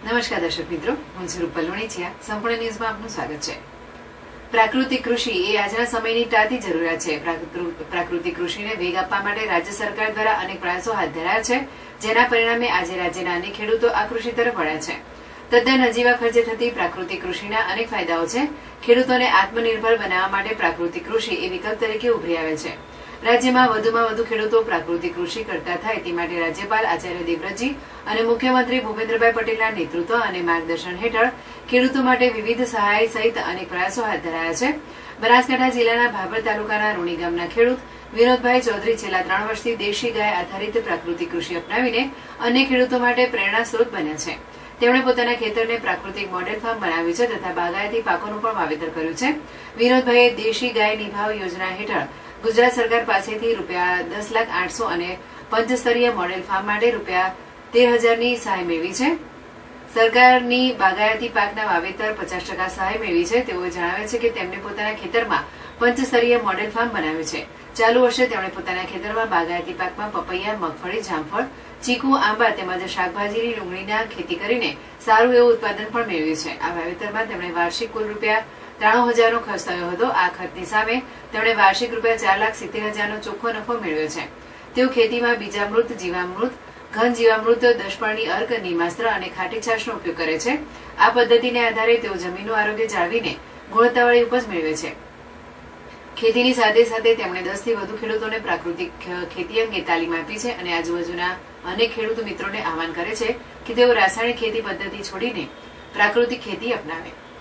નમસ્કાર દર્શક મિત્રો, હું છું રૂપલ લોણીચિયા. સંપૂર્ણ ન્યૂઝમાં આપનું સ્વાગત છે. પ્રાકૃતિક કૃષિ એ આજના સમયની તાતી જરૂરિયાત છે. પ્રાકૃતિક કૃષિને વેગ આપવા માટે રાજ્ય સરકાર દ્વારા અનેક પ્રયાસો હાથ ધરાયા છે, જેના પરિણામે આજે રાજ્યના અનેક ખેડૂતો આ કૃષિ તરફ વળ્યા છે. તદ્દન નજીવા ખર્ચે થતી પ્રાકૃતિક કૃષિના અનેક ફાયદાઓ છે. ખેડૂતોને આત્મનિર્ભર બનાવવા માટે પ્રાકૃતિક કૃષિ એ વિકલ્પ તરીકે ઉભરી આવે છે. રાજ્યમાં વધુમાં વધુ ખેડૂતો પ્રાકૃતિક કૃષિ કરતા થાય તે માટે રાજ્યપાલ આચાર્ય દેવવ્રતજી અને મુખ્યમંત્રી ભૂપેન્દ્રભાઈ પટેલના નેતૃત્વ અને માર્ગદર્શન હેઠળ ખેડૂતો માટે વિવિધ સહાય સહિત અનેક પ્રયાસો હાથ ધરાયા છે. બનાસકાંઠા જિલ્લાના ભાભર તાલુકાના રૂણી ગામના ખેડૂત વિનોદભાઈ ચૌધરી છેલ્લા 3 વર્ષથી દેશી ગાય આધારિત પ્રાકૃતિક કૃષિ અપનાવીને અન્ય ખેડૂતો માટે પ્રેરણા સ્ત્રોત બન્યા છે. તેમણે પોતાના ખેતરને પ્રાકૃતિક મોડેલ ફાર્મ બનાવ્યું છે તથા બાગાયતી પાકોનું પણ વાવેતર કર્યું છે. વિનોદભાઈએ દેશી ગાય નિભાવ યોજના હેઠળ ગુજરાત સરકાર પાસેથી ₹10,08,000 અને પંચસ્તરીય મોડેલ ફાર્મ માટે ₹13,000ની સહાય મેળવી છે. સરકારની બાગાયતી પાકના વાવેતર 50% સહાય મેળવી છે. તેઓ જણાવે છે કે તેમણે પોતાના ખેતરમાં પંચસ્તરીય મોડેલ ફાર્મ બનાવ્યું છે. ચાલુ વર્ષે તેમણે પોતાના ખેતરમાં બાગાયતી પાકમાં પપૈયા, મગફળી, જામફળ, ચીકુ, આંબા તેમજ શાકભાજીની ડુંગળીના ખેતી કરીને સારું એવું ઉત્પાદન પણ મેળવ્યું છે. આ વાવેતરમાં તેમણે વાર્ષિક કુલ ₹93,000નો ખર્ચ થયો હતો. આ ખર્ચની સામે તેમણે વાર્ષિક ₹4,70,000નો ચોખ્ખો નફો મેળવ્યો છે. તેઓ ખેતીમાં બીજામૃત, જીવામૃત, ઘન જીવામૃત, દશપર્ણી અર્ક, નિમાસ્ત્ર અને ખાટી છાશનો ઉપયોગ કરે છે. આ પદ્ધતિને આધારે તેઓ જમીનનું આરોગ્ય જાળવીને ગુણવત્તાવાળી ઉપજ મેળવે છે. ખેતીની સાથે સાથે તેમણે 10 થી વધુ ખેડૂતોને પ્રાકૃતિક ખેતી અંગે તાલીમ આપી છે અને આજુબાજુના અનેક ખેડૂત મિત્રોને આહવાન કરે છે કે તેઓ રાસાયણિક ખેતી પદ્ધતિ છોડીને પ્રાકૃતિક ખેતી અપનાવે.